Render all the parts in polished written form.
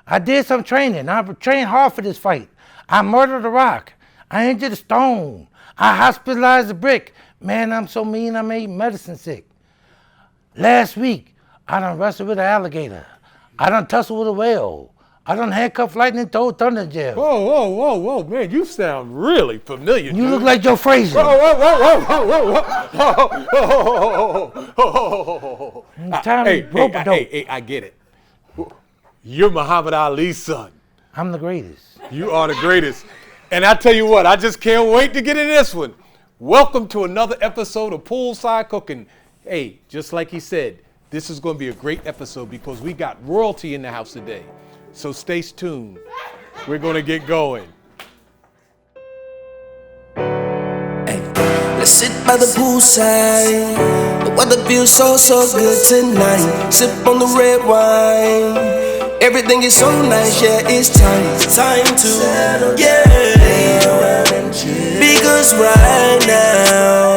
I did some training. I trained hard for this fight. I murdered a rock. I injured a stone. I hospitalized a brick. Man, I'm so mean I made medicine sick. Last week, I done wrestled with an alligator. I done tussled with a whale. I done handcuffed lightning, throw thunder in jail. Whoa, man, you sound really familiar. You look like Joe Frazier. Whoa. Hey, I get it. You're Muhammad Ali's son. I'm the greatest. You are the greatest. And I tell you what, I just can't wait to get in this one. Welcome to another episode of Poolside Cooking. Hey, just like he said, this is going to be a great episode because we got royalty in the house today. So stay tuned. We're going to get going. Hey, let's sit by the poolside. The weather feels so good tonight. Sip on the red wine. Everything is so nice, yeah, it's time to settle down. Because right now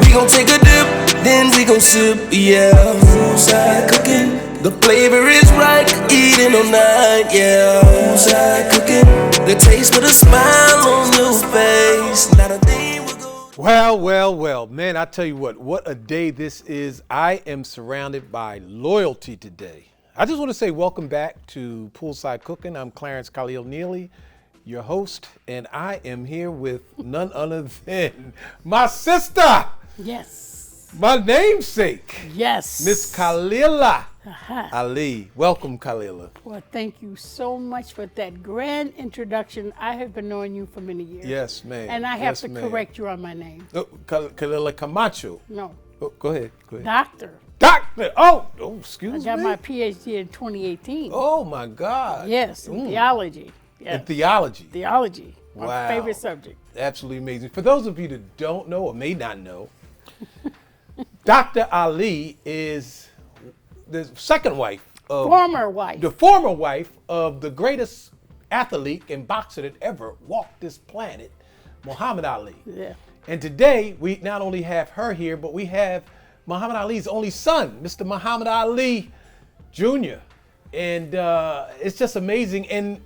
we gon' take a dip, then we gon' sip, yeah. Poolside cooking, the flavor is right, eating all night, yeah. Poolside cooking, the taste with a smile on your face. Not a thing will go. Well, man, I tell you what a day this is. I am surrounded by loyalty today. I just want to say welcome back to Poolside Cooking. I'm Clarence Khalil Neely, your host, and I am here with none other than my sister. Yes. My namesake. Yes. Miss Khalilah Ali. Welcome, Khalilah. Well, thank you so much for that grand introduction. I have been knowing you for many years. Yes, ma'am. And I have to correct you on my name. Oh, Khalilah Camacho. No. Oh, go ahead. Doctor. Doctor. Oh, excuse me. I got my PhD in 2018. Oh, my God. Yes, in theology. Yes. In theology. Theology. Wow. My favorite subject. Absolutely amazing. For those of you that don't know or may not know, Dr. Ali is the second wife of the former wife of the greatest athlete and boxer that ever walked this planet, Muhammad Ali. Yeah. And today we not only have her here, but we have Muhammad Ali's only son, Mr. Muhammad Ali Jr. And it's just amazing. And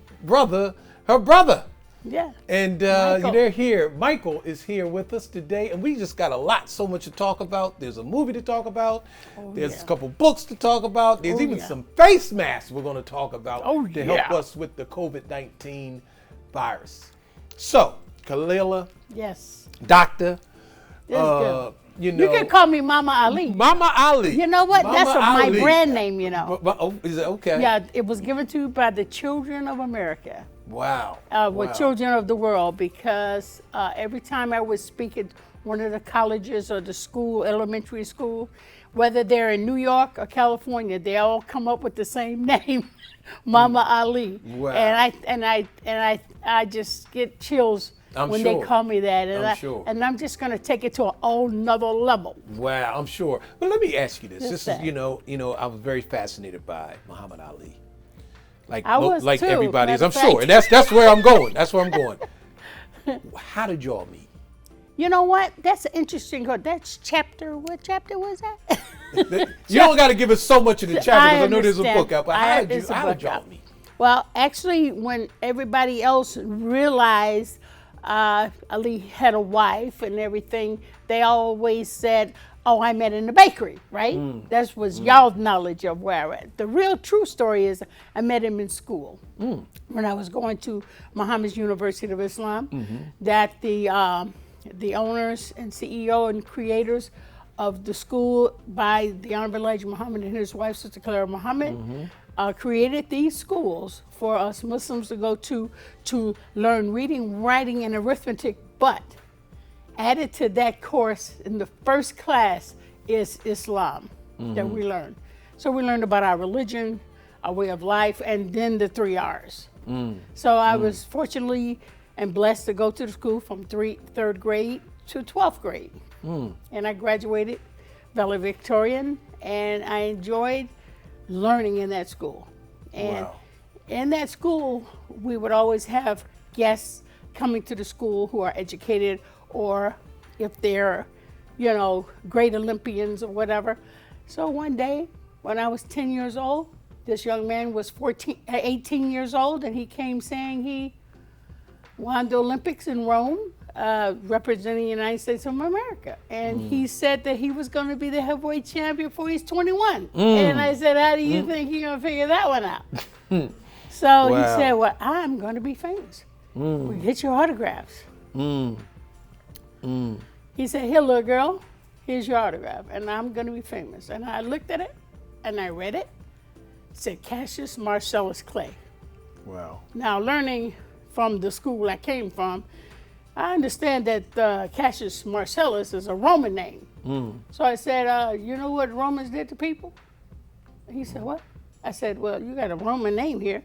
her brother. Yeah. And they're here. Michael is here with us today, and we just got so much to talk about. There's a movie to talk about. There's a couple books to talk about. There's even some face masks we're going to talk about to help us with the COVID-19 virus. So, Khalilah. Yes. Doctor. Good. You can call me Mama Ali. Mama Ali. You know what? Mama That's Ali. my brand name, you know. Oh, is it okay? Yeah, it was given to me by the children of America. Wow. We're children of the world because every time I would speak at one of the colleges or the school, elementary school, whether they're in New York or California, they all come up with the same name, Mama Ali. Wow. And I just get chills when they call me that. And and I'm just going to take it to a whole nother level. Wow, I'm sure. But let me ask you this. This is, I was very fascinated by Muhammad Ali. Like too, everybody is, I'm sure. And that's where I'm going. That's where I'm going. How did y'all meet? You know what? That's an interesting. That's chapter. What chapter was that? You don't got to give us so much of the chapter because I know there's a book out. But how did y'all meet? Well, actually, when everybody else realized Ali had a wife and everything, they always said, "Oh, I met in the bakery," right? That was y'all's knowledge of where I was. The real true story is I met him in school when I was going to Muhammad's University of Islam. That the owners and CEO and creators of the school by the Honorable Elijah Muhammad and his wife, Sister Clara Muhammad, created these schools for us Muslims to go to learn reading, writing, and arithmetic, but added to that course in the first class is Islam that we learned. So we learned about our religion, our way of life, and then the 3 R's. So I was fortunately and blessed to go to the school from third grade to 12th grade. And I graduated valedictorian, and I enjoyed learning in that school. And in that school, we would always have guests coming to the school who are educated, or if they're, great Olympians or whatever. So one day, when I was 10 years old, This young man was 18 years old, and he came saying he won the Olympics in Rome, representing the United States of America. And he said that he was going to be the heavyweight champion before he's 21. And I said, how do you think you're going to figure that one out? So he said, well, I'm going to be famous. We get your autographs. He said, here, little girl, here's your autograph, and I'm going to be famous. And I looked at it, and I read it. It said Cassius Marcellus Clay. Wow. Now, learning from the school I came from, I understand that Cassius Marcellus is a Roman name. So I said, you know what Romans did to people? He said, what? I said, well, you got a Roman name here.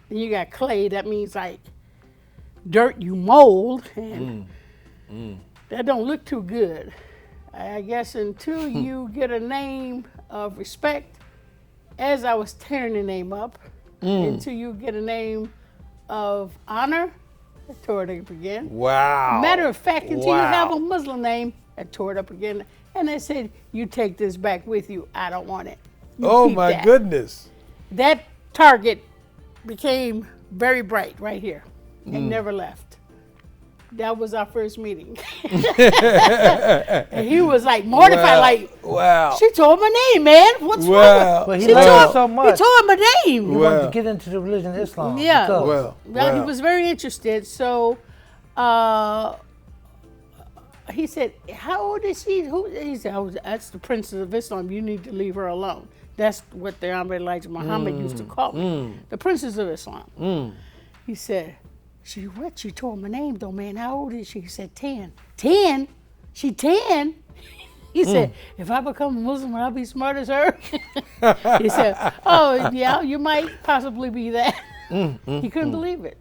And you got clay, that means like dirt you mold, and that don't look too good. I guess until you get a name of respect, as I was tearing the name up, until you get a name of honor, I tore it up again. Wow. Matter of fact, until you have a Muslim name, I tore it up again. And I said, you take this back with you. I don't want it. You keep my that. goodness. That target became very bright right here and never left. That was our first meeting. And he was like mortified, like, she told my name, man. What's wrong? Well, he loved so much. He told my name. He wanted to get into the religion of Islam. Yeah. because- He was very interested. So he said, how old is she? He said, oh, that's the Princess of Islam. You need to leave her alone. That's what the Honorable Elijah Muhammad used to call me, the Princess of Islam. He said, she what? She told my name though, man. How old is she? He said, 10. 10? She 10? He said, if I become a Muslim, I'll be smart as her. He said, oh, yeah, you might possibly be that. He couldn't believe it.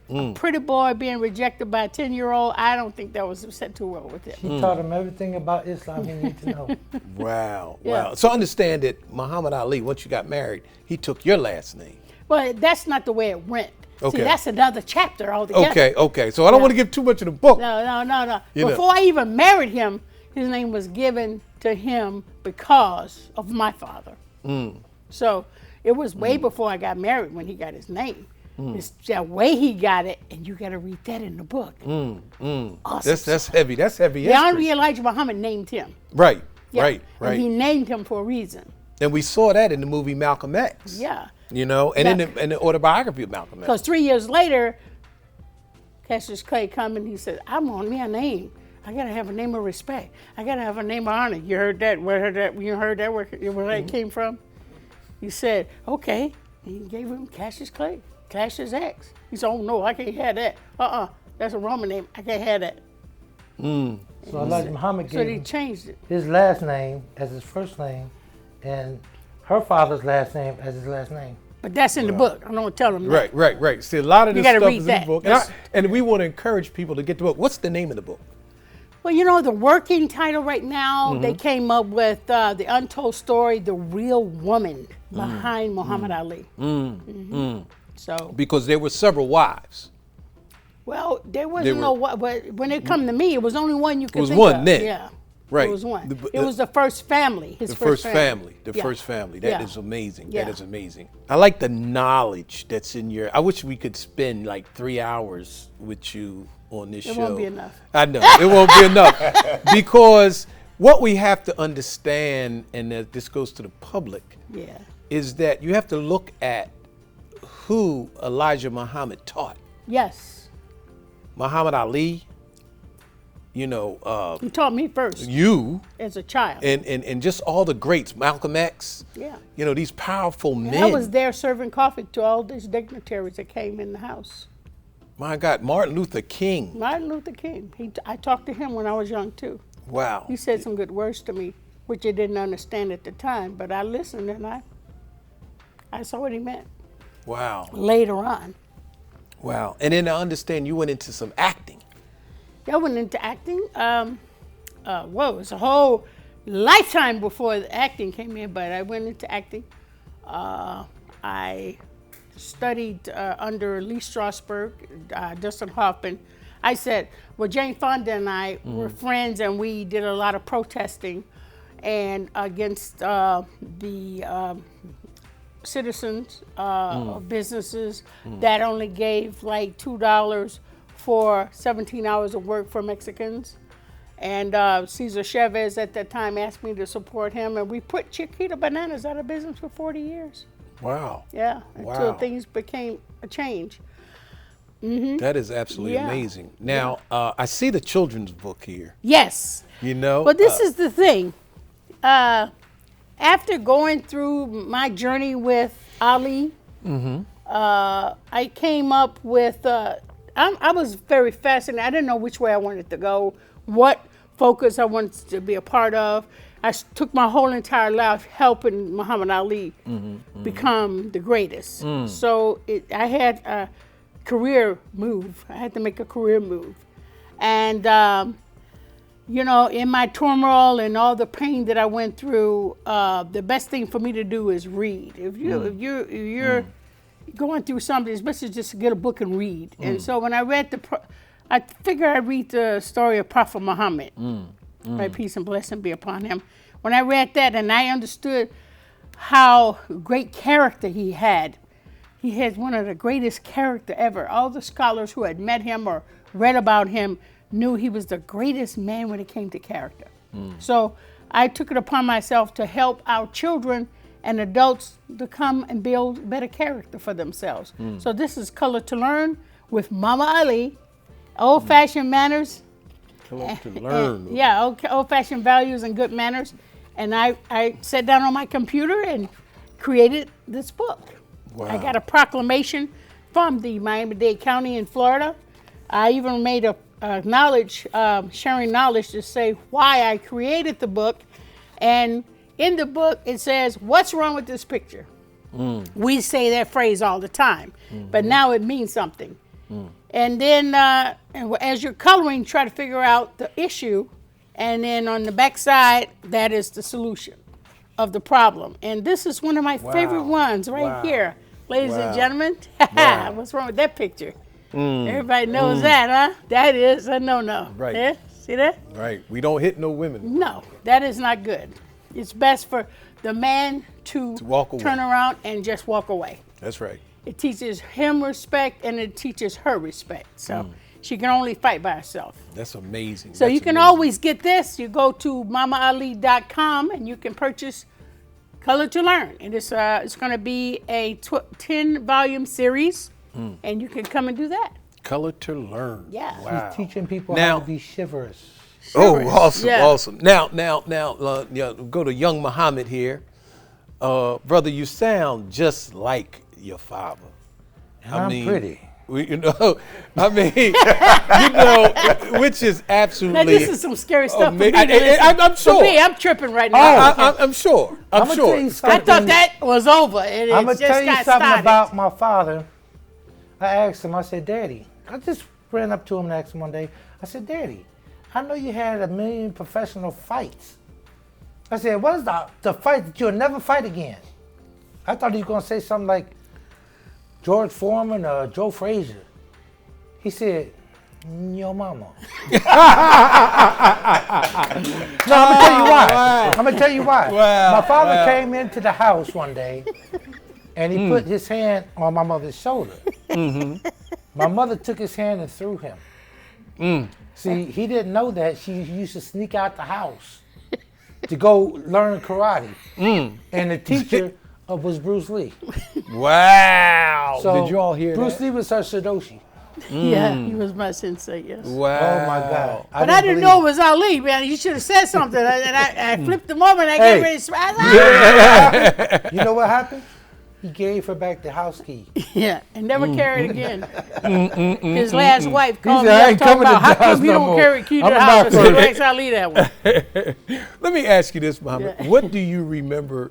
A pretty boy being rejected by a 10-year-old, I don't think that was set too well with him. She taught him everything about Islam he needed to know. Wow. Yeah. Wow. So understand that Muhammad Ali, once you got married, he took your last name. Well, that's not the way it went. Okay. See, that's another chapter altogether. Okay. So I don't want to give too much of the book. No. You know. Before I even married him, his name was given to him because of my father. So it was way before I got married when he got his name. It's that way he got it, and you got to read that in the book. Awesome. That's heavy. That's heavy The Honorable history. Elijah Muhammad named him. Right. Yeah. Right. And he named him for a reason. And we saw that in the movie Malcolm X. Yeah. You know, and in the autobiography of Malcolm X. Because 3 years later, Cassius Clay come and he said, I want me a name. I gotta have a name of respect. I gotta have a name of honor. You heard that? You heard that where that came from? He said, okay. And he gave him Cassius Clay, Cassius X. He said, oh no, I can't have that. That's a Roman name. I can't have that. So Elijah Muhammad So gave they him changed it. his last name as his first name, and her father's last name as his last name. But that's in the book. I don't tell them that. Right. See, a lot of this gotta stuff read is in that. the book. That's- And we want to encourage people to get the book. What's the name of the book? Well, you know, the working title right now, they came up with The Untold Story, The Real Woman Behind Muhammad Ali. So, Because there were several wives. well, there wasn't no, but when it come to me, it was only one you could was think one of. then. Yeah. Right. It was one. The- It was the first family, his The first first family. Yeah. First family. That is Yeah. amazing. Yeah. That is amazing. I like the knowledge that's in your. I wish we could spend like 3 hours with you on this show. It won't be enough. I know it won't be enough because what we have to understand, and that this goes to the public, Yeah. is that you have to look at who Elijah Muhammad taught. Yes. Muhammad Ali. You know, He taught me first you. as a child. And just all the greats, Malcolm X, Yeah. you know, these powerful men. And I was there serving coffee to all these dignitaries that came in the house. My God, Martin Luther King. Martin Luther King. I talked to him when I was young too. Wow. He said some good words to me, which I didn't understand at the time, but I listened and I saw what he meant Wow. later on. Wow. And then I understand you went into some acting. I went into acting. It's a whole lifetime before the acting came in, but I went into acting. I studied under Lee Strasberg, Dustin Hoffman. I said, well, Jane Fonda and I were friends, and we did a lot of protesting and against the citizens of businesses that only gave like $2 for 17 hours of work for Mexicans. And Cesar Chavez at that time asked me to support him, and we put Chiquita Bananas out of business for 40 years. Wow. Yeah, until Wow. things became a change. That is absolutely Yeah. amazing. Now, I see the children's book here. Yes. You know? But this is the thing. After going through my journey with Ali, I came up with, I was very fascinated. I didn't know which way I wanted to go, what focus I wanted to be a part of. I took my whole entire life helping Muhammad Ali become the greatest. So I had a career move. I had to make a career move. And, you know, in my turmoil and all the pain that I went through, the best thing for me to do is read. If you're going through something, it's best to just get a book and read. And so when I read I figured I'd read the story of Prophet Muhammad. May peace and blessing be upon him. When I read that and I understood how great character he had one of the greatest character ever. All the scholars who had met him or read about him knew he was the greatest man when it came to character. So I took it upon myself to help our children and adults to come and build better character for themselves. So this is Color to Learn with Mama Ali, old-fashioned manners. Color to Learn. Yeah, old-fashioned values and good manners. And I sat down on my computer and created this book. Wow. I got a proclamation from the Miami-Dade County in Florida. I even made a sharing knowledge to say why I created the book. And in the book, it says, what's wrong with this picture? We say that phrase all the time, but now it means something. And then as you're coloring, try to figure out the issue. And then on the back side, that is the solution of the problem. And this is one of my favorite ones right here. Ladies and gentlemen, what's wrong with that picture? Everybody knows that, huh? That is a no-no. Right. Yeah? See that? Right. We don't hit no women. No, that is not good. It's best for the man to walk away. Turn around and just walk away. That's right. It teaches him respect and it teaches her respect. So she can only fight by herself. That's amazing. So you can always get this. You go to mamaali.com and you can purchase Color to Learn. And it's going to be a 10-volume series. And you can come and do that. Color to Learn. Yeah. Wow. He's teaching people Now- how to be chivalrous. Oh, awesome, Yeah. awesome. Now, go to young Muhammad here. Brother, you sound just like your father. And I'm pretty. You know, I mean, you know, which is absolutely. Now, this is some scary stuff for me to I- listen. I'm sure. For me, I'm tripping right now. I'm sure. I'm I'ma sure. tell you I something. thought that was over. And I'm it gonna just tell you got something started. about my father. I asked him. I said, "Daddy," I just ran up to him and asked him one day. I said, "Daddy, I know you had 1 million professional fights." I said, "What is the fight that you'll never fight again?" I thought he was gonna say something like George Foreman or Joe Frazier. He said, "Your mama." No, I'm gonna tell you why. I'm gonna tell you why. Wow, My father wow. came into the house one day, and he put his hand on my mother's shoulder. My mother took his hand and threw him. See, he didn't know that she used to sneak out the house to go learn karate, and the teacher was Bruce Lee. Wow. So Did you all hear Bruce that? Lee was her Sadoshi. Yeah, he was my sensei, yes. Wow. Oh my God! But I didn't know it was Ali, man. You should have said something. And I flipped him over and I Hey. gave ready to You know what happened? He gave her back the house key. Yeah, and never carried again. His last wife called said, me "I up ain't talking coming to about how the house come you no don't more. carry a key to I'm the a house. I said, knocker." "Well, ask Ali that one." Let me ask you this, Muhammad. Yeah. What do you remember?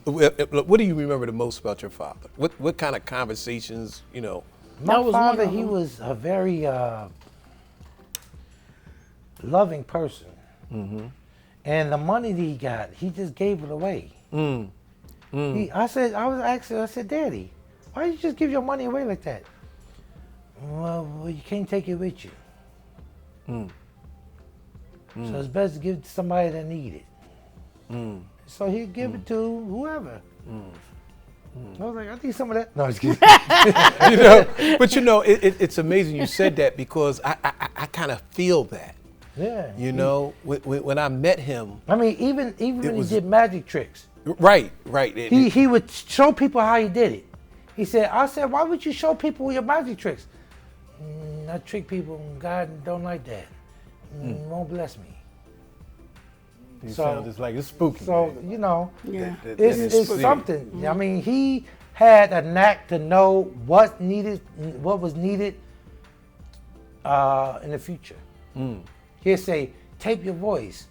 What do you remember the most about your father? What kind of conversations? You know. My That was one father, of he them. was a very loving person. And the money that he got, he just gave it away. I said, "Daddy, why you just give your money away like that?" Well, you can't take it with you. So it's best to give it to somebody that need it. So he'd give it to whoever. I was like, I need some of that. No, I was kidding. It's amazing you said that because I kind of feel that. Yeah. When I met him. I mean, even when he did magic tricks. Right. He would show people how he did it. I said, why would you show people your magic tricks? I trick people, God don't like that. Won't bless me. It sounds like it's spooky. So, Yeah. it's something. Mm-hmm. I mean, he had a knack to know what was needed in the future. He'd say, tape your voice,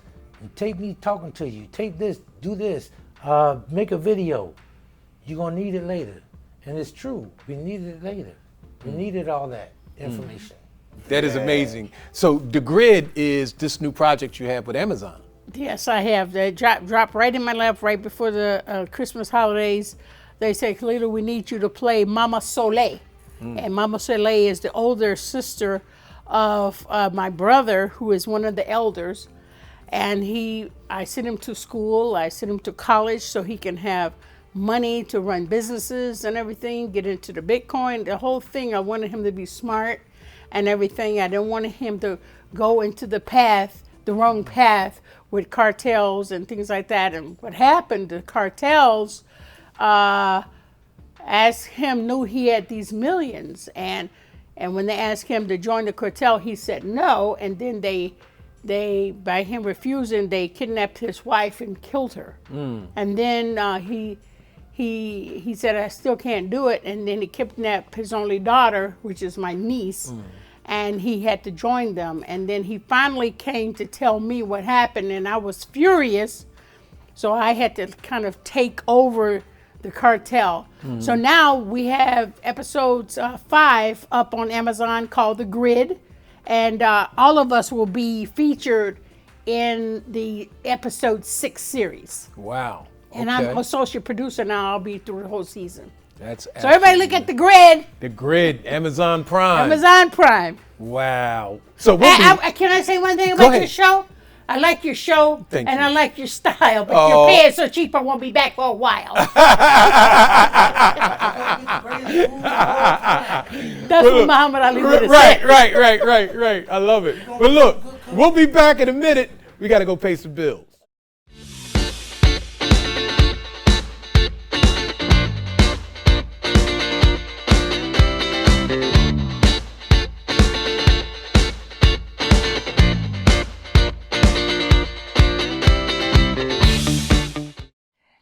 tape me talking to you, tape this, do this, make a video. You're going to need it later. And it's true, we needed it later. We needed all that information. That is amazing. So The Grid is this new project you have with Amazon. Yes, I have. They dropped right in my lap right before the Christmas holidays. They say, Khalil, we need you to play Mama Soleil. And Mama Soleil is the older sister of my brother, who is one of the elders. And I sent him to school, I sent him to college so he can have money to run businesses and everything, get into the Bitcoin, the whole thing. I wanted him to be smart and everything. I didn't want him to go into the wrong path with cartels and things like that. And what happened, the cartels, as him, knew he had these millions. And when they asked him to join the cartel, he said no. And then they by him refusing, they kidnapped his wife and killed her. And then he said, I still can't do it. And then he kidnapped his only daughter, which is my niece. And he had to join them. And then he finally came to tell me what happened, and I was furious. So I had to kind of take over the cartel. So now we have episodes 5 up on Amazon called The Grid. And all of us will be featured in the episode 6 series. Wow. And I'm associate producer now. I'll be through the whole season. So everybody look at The Grid. The Grid, Amazon Prime. Amazon Prime. Wow. So can I say one thing about your show? I like your show, Thank and you. I like your style, but your pay is so cheap I won't be back for a while. That's what Muhammad Ali would have said. Right. I love it. But look, we'll be back in a minute. We got to go pay some bills.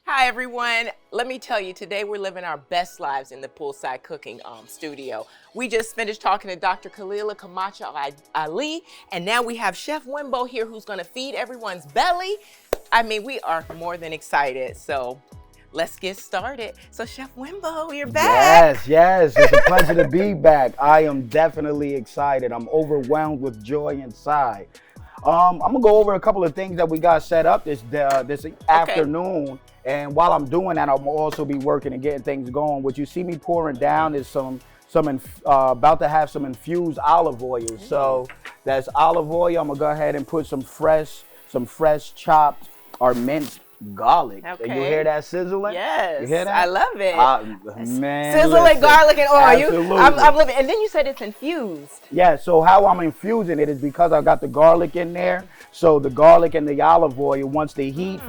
Hi everyone, let me tell you, today we're living our best lives in the Poolside Cooking studio. We just finished talking to Dr. Khalilah Ali, and now we have Chef Wimbo here who's gonna feed everyone's belly. I mean, we are more than excited, so let's get started. So Chef Wimbo, you're back. Yes, it's a pleasure to be back. I am definitely excited. I'm overwhelmed with joy inside. I'm gonna go over a couple of things that we got set up this afternoon. And while I'm doing that, I'll also be working and getting things going. What you see me pouring down is about to have some infused olive oil. So that's olive oil. I'm gonna go ahead and put some fresh chopped or minced garlic. Okay. You hear that sizzling? Yes, You hear that? I love it. Man, Sizzling listen. garlic and oil. Absolutely. I'm living. And then you said it's infused. Yeah, so how I'm infusing it is because I got the garlic in there. So the garlic and the olive oil, once the heat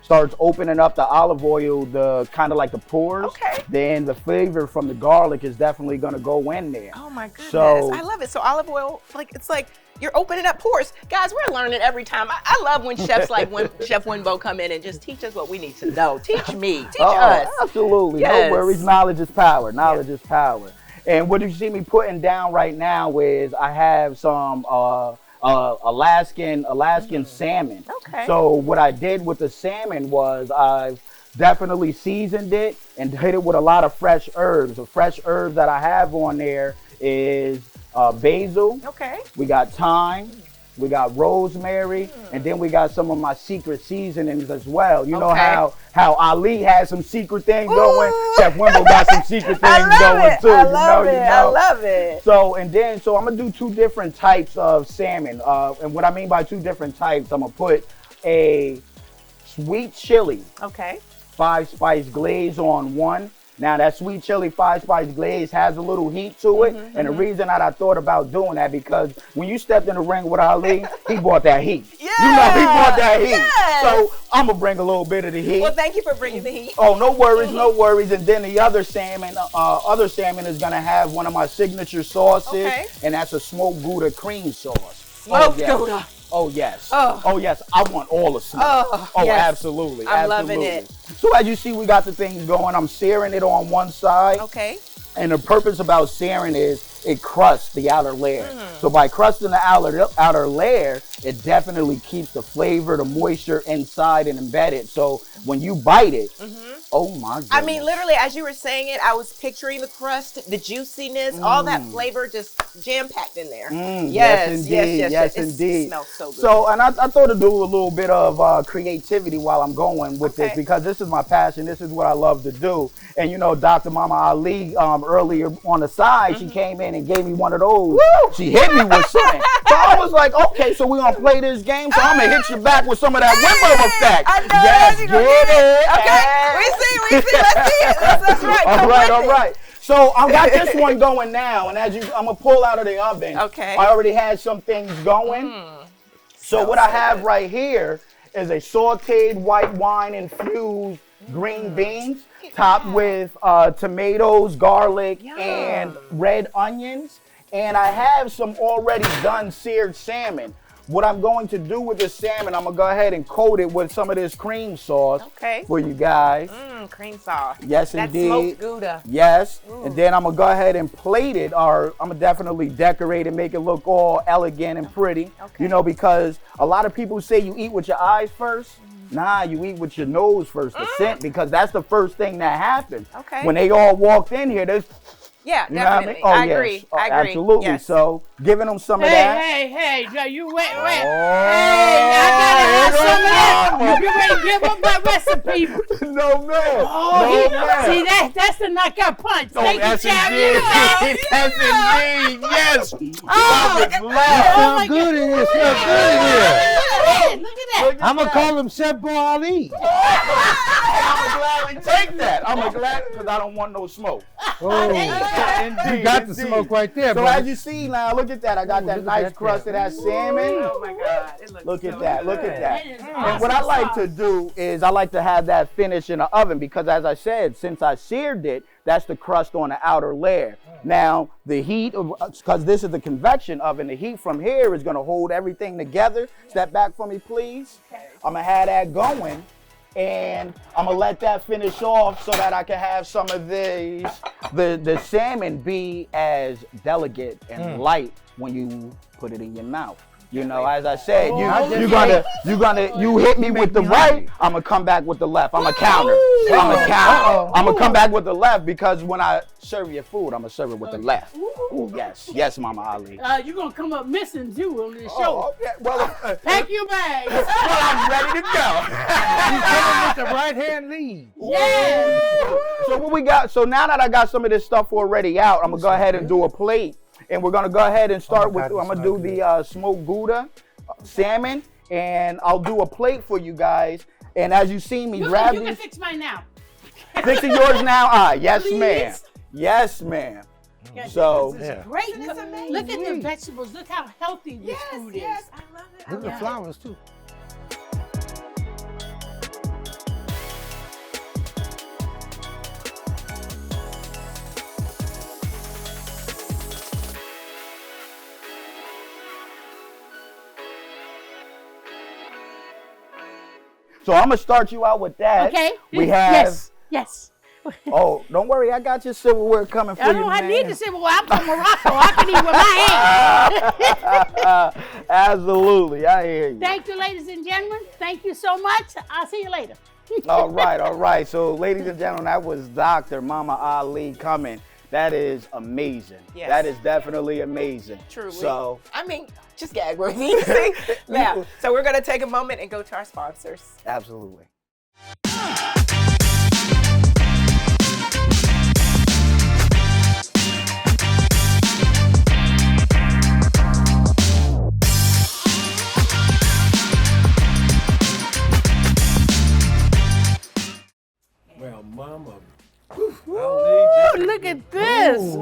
starts opening up the olive oil, the kind of like the pores, then the flavor from the garlic is definitely gonna go in there. Oh my goodness, So, I love it. So olive oil, it's like you're opening up pores. Guys, we're learning every time. I love when chefs like Chef Wimbo come in and just teach us what we need to know. Teach me, teach us. Absolutely, Yes. no worries. Knowledge is power. Knowledge is power. And what you see me putting down right now is I have some Alaskan salmon. Okay. So what I did with the salmon was I've definitely seasoned it and hit it with a lot of fresh herbs. The fresh herbs that I have on there is basil. Okay. We got thyme. We got rosemary, and then we got some of my secret seasonings as well. You know how Ali has some secret things going. Chef Wimbo got some secret things going too. I love it. So I'm gonna do 2 different types of salmon. And what I mean by 2 different types, I'm gonna put a sweet chili. Okay. 5-spice glaze on one. Now that sweet chili 5-spice glaze has a little heat to it, and the reason that I thought about doing that because when you stepped in the ring with Ali, he brought that heat. Yeah. You know, he brought that heat. Yes. So I'm gonna bring a little bit of the heat. Well, thank you for bringing the heat. Oh, no worries, no worries. And then the other salmon is gonna have one of my signature sauces, and that's a smoked Gouda cream sauce. Smoked Gouda. Oh yes. Oh. Oh yes. I want all the smoke. Oh, yes. I'm Absolutely. Absolutely. loving it. So as you see, we got the things going. I'm searing it on one side. Okay. And the purpose about searing is it crusts the outer layer. So by crusting the outer layer, it definitely keeps the flavor, the moisture inside and embedded. So when you bite it, oh my goodness. I mean, literally, as you were saying it, I was picturing the crust, the juiciness, all that flavor just jam-packed in there. Yes, indeed. Yes, indeed. It smells so good. So, and I thought to do a little bit of creativity while I'm going with this because this is my passion. This is what I love to do. And you know, Dr. Mama Ali, earlier on the side, she came in and gave me one of those. Woo! She hit me with something. So I was like, okay, so we're going to play this game. So I'm going to hit you back with some of that Wimbo effect. I know. Yes, get it. Okay, we see, let's see it. That's right. All right. So I got this one going now, and I'm going to pull out of the oven. Okay. I already had some things going. So what I have right here is a sauteed white wine infused green beans topped with tomatoes, garlic, and red onions. And I have some already done seared salmon. What I'm going to do with this salmon, I'm going to go ahead and coat it with some of this cream sauce for you guys. Cream sauce. Yes, That's indeed. smoked Gouda. Yes. And then I'm going to go ahead and plate it, or I'm going to definitely decorate it, make it look all elegant and pretty. You know, because a lot of people say you eat with your eyes first. Nah, you eat with your nose first, the scent, because that's the first thing that happened. When they all walked in here, there's, yeah, you know what I mean? Oh, I yes. agree. Oh, I agree. absolutely. Yes. So, giving them some of that. Hey, Joe, you wait. Oh, Hey, I gotta have some of that. You ready to give up my recipe? No, man. Oh, no, man. See, that's the knockout punch. Oh, Thank you, that's champion. indeed. That's indeed. Yes. Oh, Smell good in here. Smell good in here. look at that. I'm going to call him Chef Ali. I'm gladly take that. I'm glad because I don't want no smoke. Oh, Indeed, you got the indeed. smoke right there, So bro. as you see now, look at that. I got that look at nice that crust of that salmon. Oh my God. It looks Look so at that. Look at that. That is And what I like to do is I like to have that finish in the oven because, as I said, since I seared it, that's the crust on the outer layer. Now, the heat, because this is the convection oven, the heat from here is going to hold everything together. Step back for me, please. I'm going to have that going. And I'm gonna let that finish off so that I can have some of these, the salmon be as delicate and light when you put it in your mouth. You know, as I said, you hit me with the right, I'm gonna come back with the left. I'm a counter. I'm gonna come back with the left because when I serve your food, I'm gonna serve it with the left. Ooh, yes, Mama Ali. You're gonna come up missing too on this show. Oh, okay. Well, Pack your bags. well, I'm ready to go. He's coming with the right hand lead. Yeah. So what we got? So now that I got some of this stuff already out, I'm gonna go ahead and do a plate, and we're gonna go ahead and start with. I'm gonna do the smoked Gouda salmon, and I'll do a plate for you guys. And as you see me grab You can these, fix mine now. fixing yours now. Yes, Please? ma'am. Yes, ma'am. So This is great. Look at the vegetables. Look how healthy this food is. I love it. Look at the flowers, too. So I'm gonna start you out with that. Okay. We have. Yes. Oh, don't worry, I got your silverware coming for I you, don't man. need to say, well, I'm from Morocco. I can eat with my hands. Absolutely, I hear you. Thank you, ladies and gentlemen. Thank you so much. I'll see you later. All right. So, ladies and gentlemen, that was Dr. Mama Ali coming. That is amazing. Yes. That is definitely amazing. Truly. So, I mean, just gag worthy. Yeah. So we're gonna take a moment and go to our sponsors. absolutely.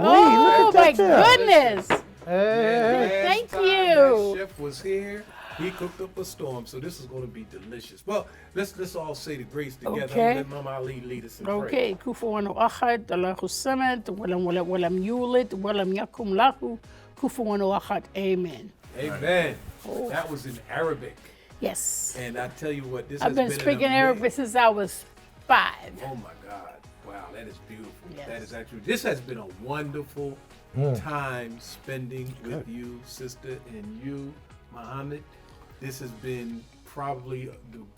Oh, look my at that. goodness. Last Thank time you. That chef was here. He cooked up a storm, so this is going to be delicious. Well, let's all say the grace together. Okay. I'm gonna let Mama Ali lead us in prayer. Okay, kufuano ahad, Allahu samad, walam yulid, walam yakum lahu, kufuano ahad. Amen. Amen. That was in Arabic, Yes. and I tell you what, this I've has been been speaking an Arabic since I was 5. Oh my God! Wow, that is beautiful. Yes. That is actually. This has been a wonderful time spending with you, sister, and you, Muhammad. This has been probably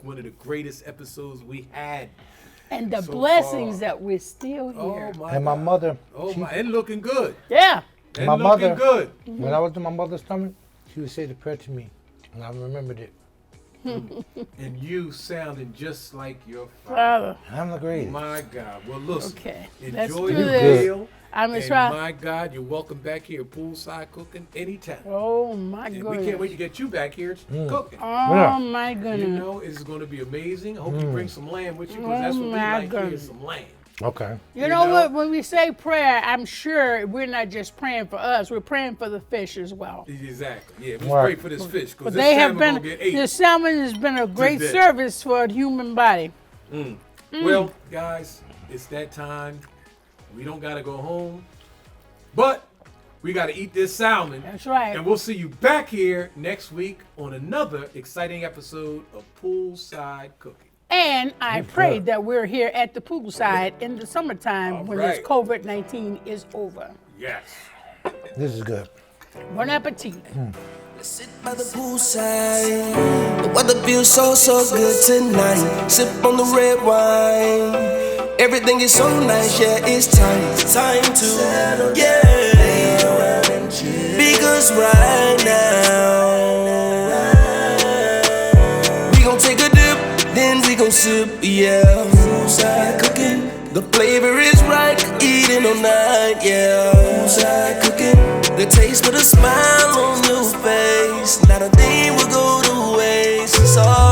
one of the greatest episodes we had. And the So blessings far. that we're still here. Oh my And my God. mother, Oh my, and looking good. Yeah. And My looking mother- good. when I was in my mother's stomach, she would say the prayer to me, and I remembered it. And you sounding just like your father. Father. I'm the greatest. My God. Well, listen. Okay, let's Enjoy do your this. meal. I'm going to And try. my God, you're welcome back here at Poolside Cooking anytime. Oh, my And goodness. we can't wait to get you back here cooking. Oh, my You goodness. know, it's going to be amazing. I hope you bring some lamb with you because that's what we my like here goodness. is some lamb. Okay. You know what? When we say prayer, I'm sure we're not just praying for us. We're praying for the fish as well. Exactly. Yeah, we Right. pray for this fish because But this they have salmon been, going to get ate. the salmon has been a great Today. service for the human body. Well, guys, it's that time. We don't got to go home, but we got to eat this salmon. That's right. And we'll see you back here next week on another exciting episode of Poolside Cooking. And I pray that we're here at the poolside in the summertime when this right. COVID-19 is over. Yes. This is good. Bon appetit. Sit by the poolside. The weather feels so good tonight. Sip on the red wine. Everything is so nice, yeah, it's time to settle, yeah. Because right now we gon' take a dip, then we gon' sip, yeah. Poolside cooking, the flavor is right, eating all night, yeah. Poolside cooking, the taste with a smile on your face, not a thing will go to waste. It's all